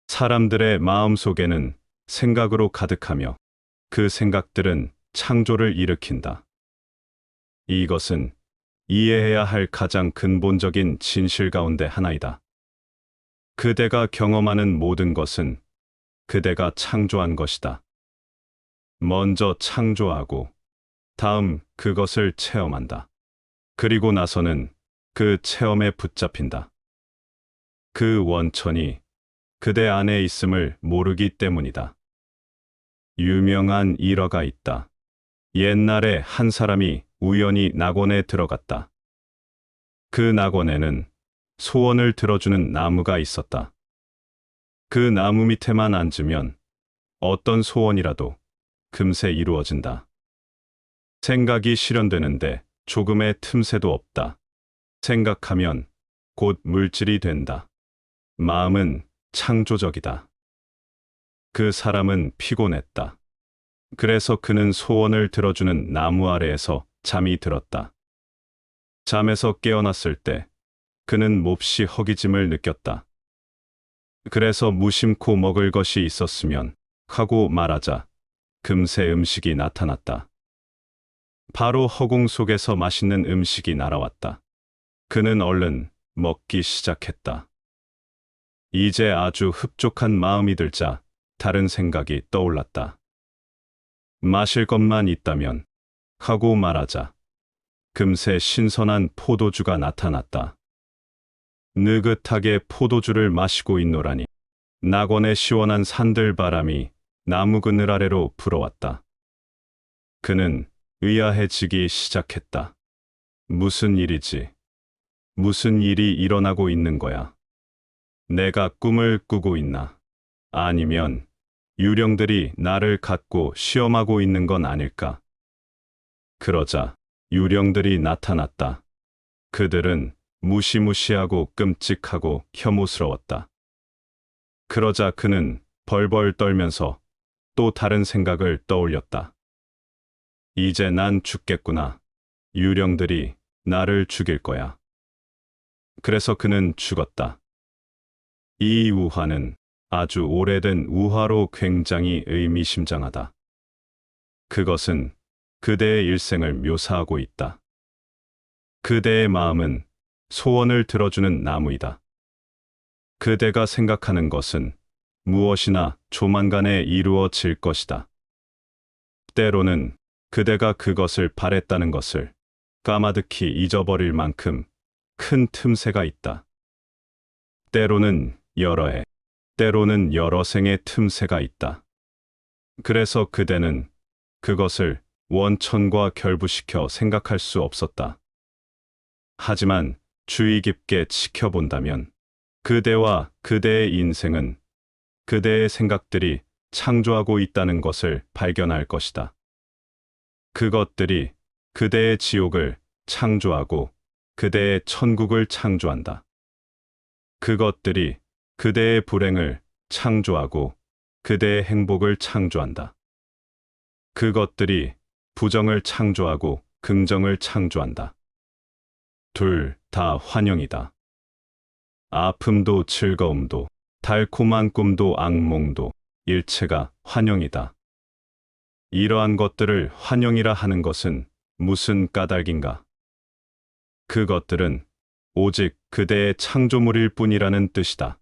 사람들의 마음 속에는 생각으로 가득하며 그 생각들은 창조를 일으킨다. 이것은 이해해야 할 가장 근본적인 진실 가운데 하나이다. 그대가 경험하는 모든 것은 그대가 창조한 것이다. 먼저 창조하고 다음 그것을 체험한다. 그리고 나서는 그 체험에 붙잡힌다. 그 원천이 그대 안에 있음을 모르기 때문이다. 유명한 일화가 있다. 옛날에 한 사람이 우연히 낙원에 들어갔다. 그 낙원에는 소원을 들어주는 나무가 있었다. 그 나무 밑에만 앉으면 어떤 소원이라도 금세 이루어진다. 생각이 실현되는데 조금의 틈새도 없다. 생각하면 곧 물질이 된다. 마음은 창조적이다. 그 사람은 피곤했다. 그래서 그는 소원을 들어주는 나무 아래에서 잠이 들었다. 잠에서 깨어났을 때 그는 몹시 허기짐을 느꼈다. 그래서 무심코 먹을 것이 있었으면 하고 말하자 금세 음식이 나타났다. 바로 허공 속에서 맛있는 음식이 날아왔다. 그는 얼른 먹기 시작했다. 이제 아주 흡족한 마음이 들자 다른 생각이 떠올랐다. 마실 것만 있다면 하고 말하자 금세 신선한 포도주가 나타났다. 느긋하게 포도주를 마시고 있노라니 낙원의 시원한 산들바람이 나무 그늘 아래로 불어왔다. 그는 의아해지기 시작했다. 무슨 일이지? 무슨 일이 일어나고 있는 거야? 내가 꿈을 꾸고 있나? 아니면 유령들이 나를 갖고 시험하고 있는 건 아닐까? 그러자 유령들이 나타났다. 그들은 무시무시하고 끔찍하고 혐오스러웠다. 그러자 그는 벌벌 떨면서 또 다른 생각을 떠올렸다. 이제 난 죽겠구나. 유령들이 나를 죽일 거야. 그래서 그는 죽었다. 이 우화는 아주 오래된 우화로 굉장히 의미심장하다. 그것은 그대의 일생을 묘사하고 있다. 그대의 마음은 소원을 들어주는 나무이다. 그대가 생각하는 것은 무엇이나 조만간에 이루어질 것이다. 때로는 그대가 그것을 바랬다는 것을 까마득히 잊어버릴 만큼 큰 틈새가 있다. 때로는 여러 해, 때로는 여러 생의 틈새가 있다. 그래서 그대는 그것을 원천과 결부시켜 생각할 수 없었다. 하지만 주의 깊게 지켜본다면 그대와 그대의 인생은 그대의 생각들이 창조하고 있다는 것을 발견할 것이다. 그것들이 그대의 지옥을 창조하고 그대의 천국을 창조한다. 그것들이 그대의 불행을 창조하고 그대의 행복을 창조한다. 그것들이 부정을 창조하고 긍정을 창조한다. 둘 다 환영이다. 아픔도 즐거움도 달콤한 꿈도 악몽도 일체가 환영이다. 이러한 것들을 환영이라 하는 것은 무슨 까닭인가? 그것들은 오직 그대의 창조물일 뿐이라는 뜻이다.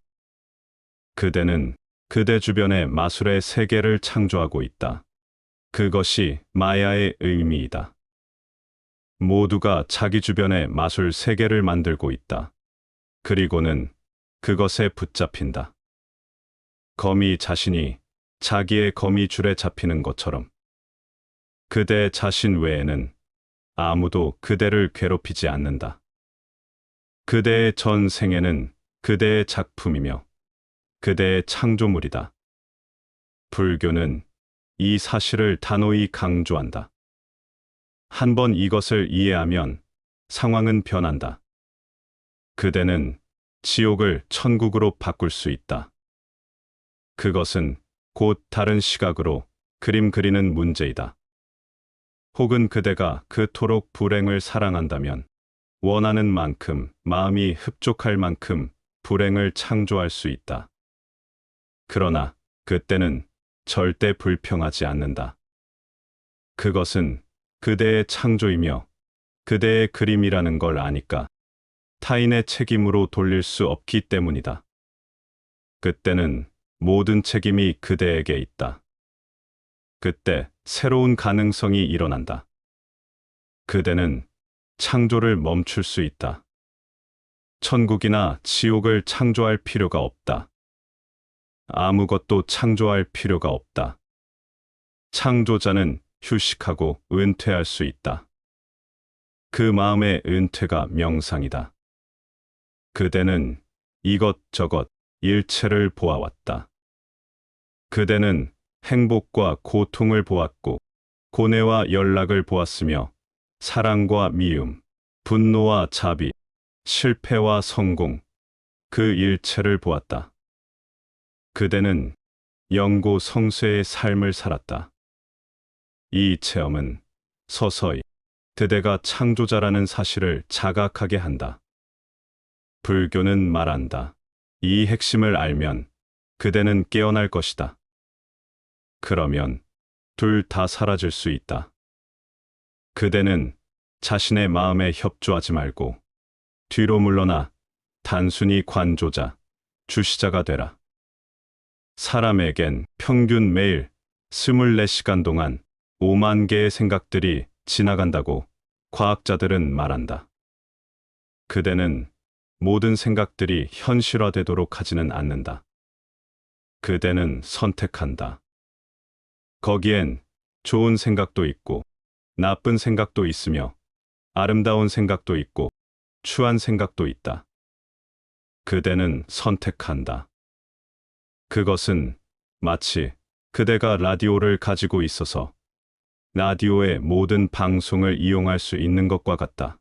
그대는 그대 주변의 마술의 세계를 창조하고 있다. 그것이 마야의 의미이다. 모두가 자기 주변의 마술 세계를 만들고 있다. 그리고는 그것에 붙잡힌다. 거미 자신이 자기의 거미줄에 잡히는 것처럼 그대 자신 외에는 아무도 그대를 괴롭히지 않는다. 그대의 전 생애는 그대의 작품이며 그대의 창조물이다. 불교는 이 사실을 단호히 강조한다. 한번 이것을 이해하면 상황은 변한다. 그대는 지옥을 천국으로 바꿀 수 있다. 그것은 곧 다른 시각으로 그림 그리는 문제이다. 혹은 그대가 그토록 불행을 사랑한다면 원하는 만큼 마음이 흡족할 만큼 불행을 창조할 수 있다. 그러나 그때는 절대 불평하지 않는다. 그것은 그대의 창조이며 그대의 그림이라는 걸 아니까 타인의 책임으로 돌릴 수 없기 때문이다. 그때는 모든 책임이 그대에게 있다. 그때 새로운 가능성이 일어난다. 그대는 창조를 멈출 수 있다. 천국이나 지옥을 창조할 필요가 없다. 아무것도 창조할 필요가 없다. 창조자는 휴식하고 은퇴할 수 있다. 그 마음의 은퇴가 명상이다. 그대는 이것저것 일체를 보아왔다. 그대는 행복과 고통을 보았고, 고뇌와 연락을 보았으며, 사랑과 미움, 분노와 자비, 실패와 성공, 그 일체를 보았다. 그대는 영고 성쇠의 삶을 살았다. 이 체험은 서서히 그대가 창조자라는 사실을 자각하게 한다. 불교는 말한다. 이 핵심을 알면 그대는 깨어날 것이다. 그러면 둘 다 사라질 수 있다. 그대는 자신의 마음에 협조하지 말고 뒤로 물러나 단순히 관조자, 주시자가 되라. 사람에겐 평균 매일 24시간 동안 5만 개의 생각들이 지나간다고 과학자들은 말한다. 그대는 모든 생각들이 현실화되도록 하지는 않는다. 그대는 선택한다. 거기엔 좋은 생각도 있고, 나쁜 생각도 있으며, 아름다운 생각도 있고, 추한 생각도 있다. 그대는 선택한다. 그것은 마치 그대가 라디오를 가지고 있어서 라디오의 모든 방송을 이용할 수 있는 것과 같다.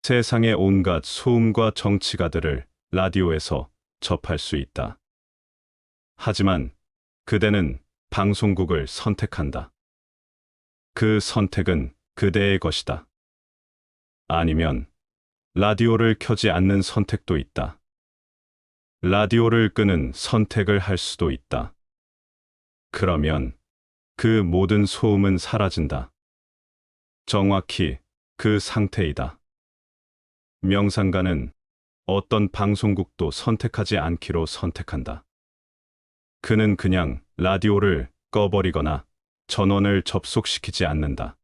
세상의 온갖 소음과 정치가들을 라디오에서 접할 수 있다. 하지만 그대는 방송국을 선택한다. 그 선택은 그대의 것이다. 아니면 라디오를 켜지 않는 선택도 있다. 라디오를 끄는 선택을 할 수도 있다. 그러면 그 모든 소음은 사라진다. 정확히 그 상태이다. 명상가는 어떤 방송국도 선택하지 않기로 선택한다. 그는 그냥 라디오를 꺼버리거나 전원을 접속시키지 않는다.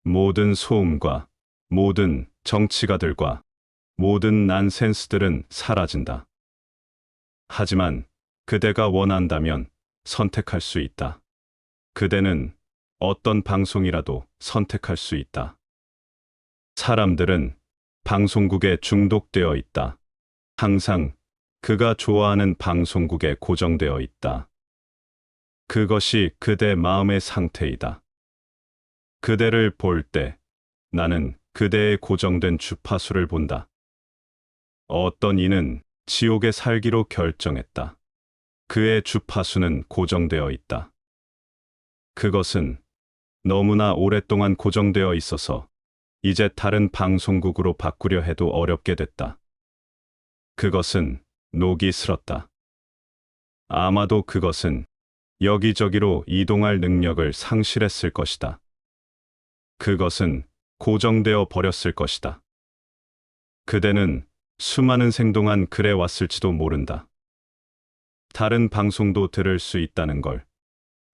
모든 소음과 모든 정치가들과 모든 난센스들은 사라진다. 하지만 그대가 원한다면 선택할 수 있다. 그대는 어떤 방송이라도 선택할 수 있다. 사람들은 방송국에 중독되어 있다. 항상 그가 좋아하는 방송국에 고정되어 있다. 그것이 그대 마음의 상태이다. 그대를 볼 때 나는 그대의 고정된 주파수를 본다. 어떤 이는 지옥에 살기로 결정했다. 그의 주파수는 고정되어 있다. 그것은 너무나 오랫동안 고정되어 있어서 이제 다른 방송국으로 바꾸려 해도 어렵게 됐다. 그것은 녹이 슬었다. 아마도 그것은 여기저기로 이동할 능력을 상실했을 것이다. 그것은 고정되어 버렸을 것이다. 그대는 수많은 생 동안 그래 왔을지도 모른다. 다른 방송도 들을 수 있다는 걸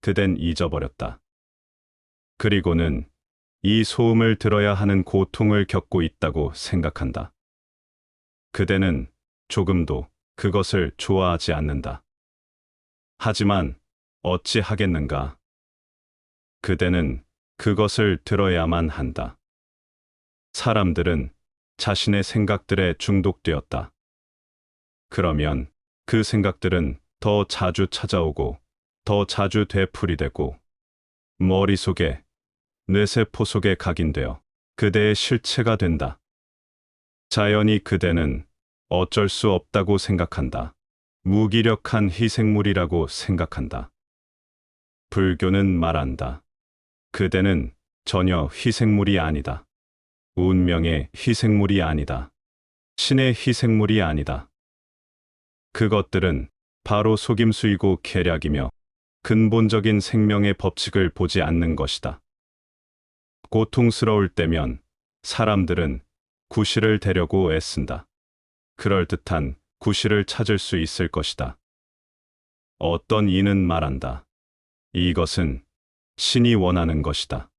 그댄 잊어버렸다. 그리고는 이 소음을 들어야 하는 고통을 겪고 있다고 생각한다. 그대는 조금도 그것을 좋아하지 않는다. 하지만 어찌 하겠는가? 그대는 그것을 들어야만 한다. 사람들은 자신의 생각들에 중독되었다. 그러면 그 생각들은 더 자주 찾아오고 더 자주 되풀이되고 머릿속에 뇌세포 속에 각인되어 그대의 실체가 된다. 자연히 그대는 어쩔 수 없다고 생각한다. 무기력한 희생물이라고 생각한다. 불교는 말한다. 그대는 전혀 희생물이 아니다. 운명의 희생물이 아니다. 신의 희생물이 아니다. 그것들은 바로 속임수이고 계략이며 근본적인 생명의 법칙을 보지 않는 것이다. 고통스러울 때면 사람들은 구실을 되려고 애쓴다. 그럴듯한 구실을 찾을 수 있을 것이다. 어떤 이는 말한다. 이것은 신이 원하는 것이다.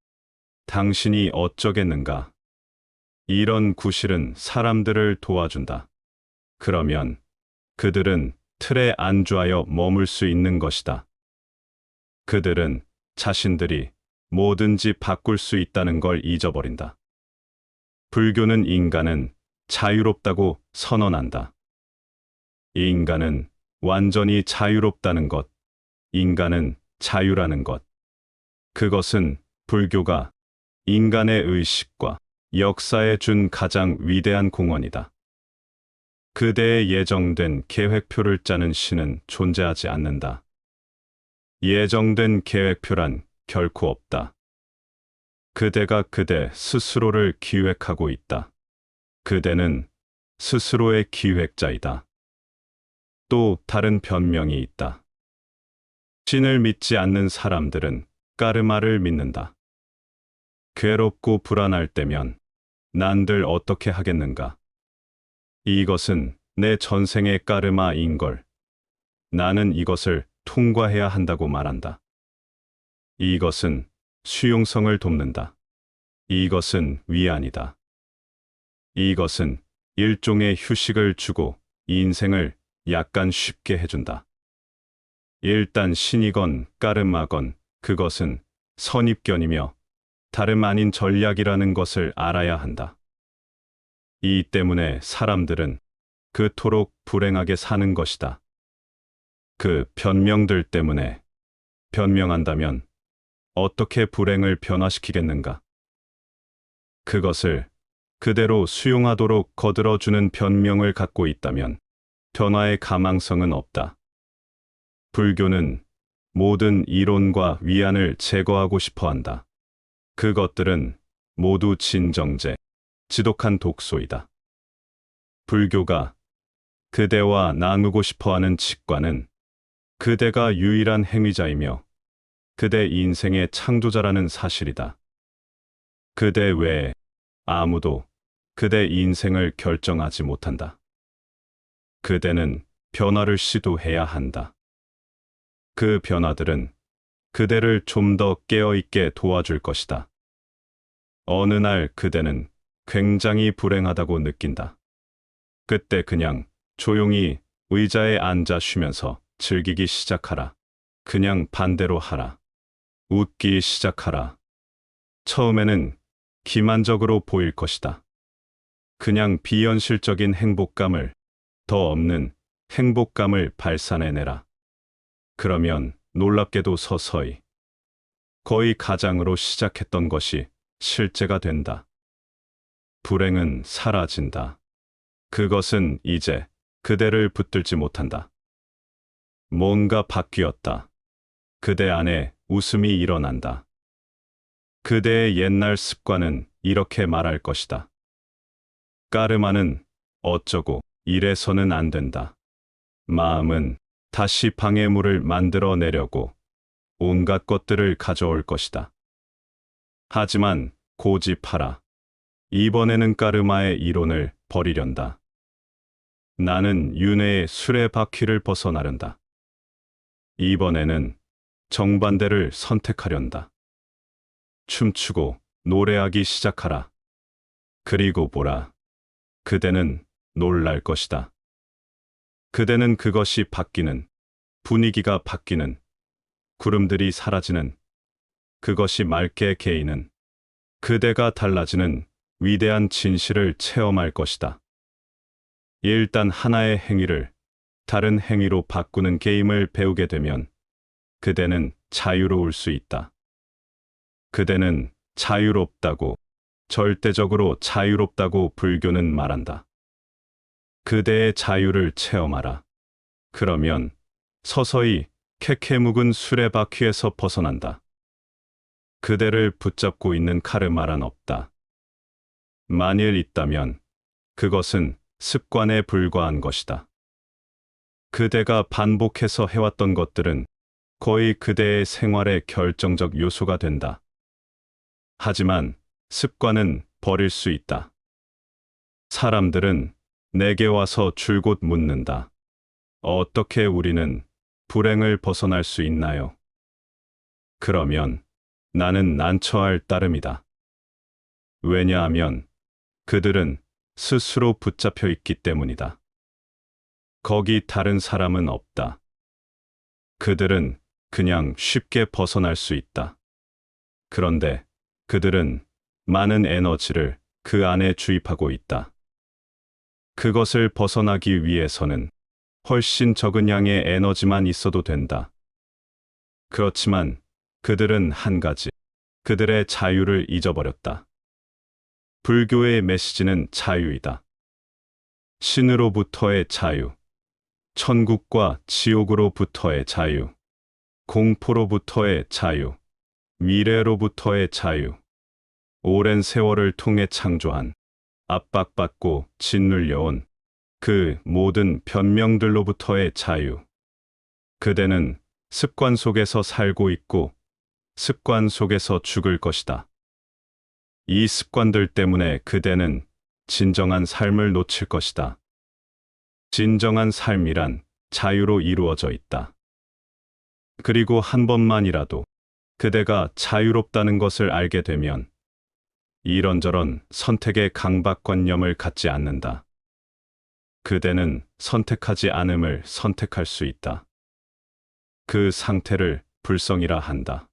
당신이 어쩌겠는가? 이런 구실은 사람들을 도와준다. 그러면 그들은 틀에 안주하여 머물 수 있는 것이다. 그들은 자신들이 뭐든지 바꿀 수 있다는 걸 잊어버린다. 불교는 인간은 자유롭다고 선언한다. 인간은 완전히 자유롭다는 것, 인간은 자유라는 것. 그것은 불교가 인간의 의식과 역사에 준 가장 위대한 공헌이다. 그대의 예정된 계획표를 짜는 신은 존재하지 않는다. 예정된 계획표란 결코 없다. 그대가 그대 스스로를 기획하고 있다. 그대는 스스로의 기획자이다. 또 다른 변명이 있다. 신을 믿지 않는 사람들은 까르마를 믿는다. 괴롭고 불안할 때면 난들 어떻게 하겠는가? 이것은 내 전생의 까르마인걸. 나는 이것을 통과해야 한다고 말한다. 이것은 수용성을 돕는다. 이것은 위안이다. 이것은 일종의 휴식을 주고 인생을 약간 쉽게 해준다. 일단 신이건 까르마건 그것은 선입견이며 다름 아닌 전략이라는 것을 알아야 한다. 이 때문에 사람들은 그토록 불행하게 사는 것이다. 그 변명들 때문에 변명한다면 어떻게 불행을 변화시키겠는가? 그것을 그대로 수용하도록 거들어주는 변명을 갖고 있다면 변화의 가망성은 없다. 불교는 모든 이론과 위안을 제거하고 싶어 한다. 그것들은 모두 진정제, 지독한 독소이다. 불교가 그대와 나누고 싶어 하는 직관은 그대가 유일한 행위자이며 그대 인생의 창조자라는 사실이다. 그대 외에 아무도 그대 인생을 결정하지 못한다. 그대는 변화를 시도해야 한다. 그 변화들은 그대를 좀 더 깨어있게 도와줄 것이다. 어느 날 그대는 굉장히 불행하다고 느낀다. 그때 그냥 조용히 의자에 앉아 쉬면서 즐기기 시작하라. 그냥 반대로 하라. 웃기 시작하라. 처음에는 기만적으로 보일 것이다. 그냥 비현실적인 행복감을, 더 없는 행복감을 발산해내라. 그러면 놀랍게도 서서히 거의 가장으로 시작했던 것이 실제가 된다. 불행은 사라진다. 그것은 이제 그대를 붙들지 못한다. 뭔가 바뀌었다. 그대 안에 웃음이 일어난다. 그대의 옛날 습관은 이렇게 말할 것이다. 까르마는 어쩌고 이래서는 안 된다. 마음은 다시 방해물을 만들어내려고 온갖 것들을 가져올 것이다. 하지만 고집하라. 이번에는 까르마의 이론을 버리련다. 나는 윤회의 수레바퀴를 벗어나련다. 이번에는 정반대를 선택하련다. 춤추고 노래하기 시작하라. 그리고 보라. 그대는 놀랄 것이다. 그대는 그것이 바뀌는, 분위기가 바뀌는, 구름들이 사라지는, 그것이 맑게 개이는, 그대가 달라지는 위대한 진실을 체험할 것이다. 일단 하나의 행위를 다른 행위로 바꾸는 게임을 배우게 되면 그대는 자유로울 수 있다. 그대는 자유롭다고, 절대적으로 자유롭다고 불교는 말한다. 그대의 자유를 체험하라. 그러면 서서히 캐캐 묵은 수레바퀴에서 벗어난다. 그대를 붙잡고 있는 카르마란 없다. 만일 있다면 그것은 습관에 불과한 것이다. 그대가 반복해서 해왔던 것들은 거의 그대의 생활의 결정적 요소가 된다. 하지만 습관은 버릴 수 있다. 사람들은 내게 와서 줄곧 묻는다. 어떻게 우리는 불행을 벗어날 수 있나요? 그러면 나는 난처할 따름이다. 왜냐하면 그들은 스스로 붙잡혀 있기 때문이다. 거기 다른 사람은 없다. 그들은 그냥 쉽게 벗어날 수 있다. 그런데 그들은 많은 에너지를 그 안에 주입하고 있다. 그것을 벗어나기 위해서는 훨씬 적은 양의 에너지만 있어도 된다. 그렇지만 그들은 한 가지, 그들의 자유를 잊어버렸다. 불교의 메시지는 자유이다. 신으로부터의 자유, 천국과 지옥으로부터의 자유, 공포로부터의 자유, 미래로부터의 자유, 오랜 세월을 통해 창조한, 압박받고 짓눌려온 그 모든 변명들로부터의 자유. 그대는 습관 속에서 살고 있고 습관 속에서 죽을 것이다. 이 습관들 때문에 그대는 진정한 삶을 놓칠 것이다. 진정한 삶이란 자유로 이루어져 있다. 그리고 한 번만이라도 그대가 자유롭다는 것을 알게 되면 이런저런 선택의 강박관념을 갖지 않는다. 그대는 선택하지 않음을 선택할 수 있다. 그 상태를 불성이라 한다.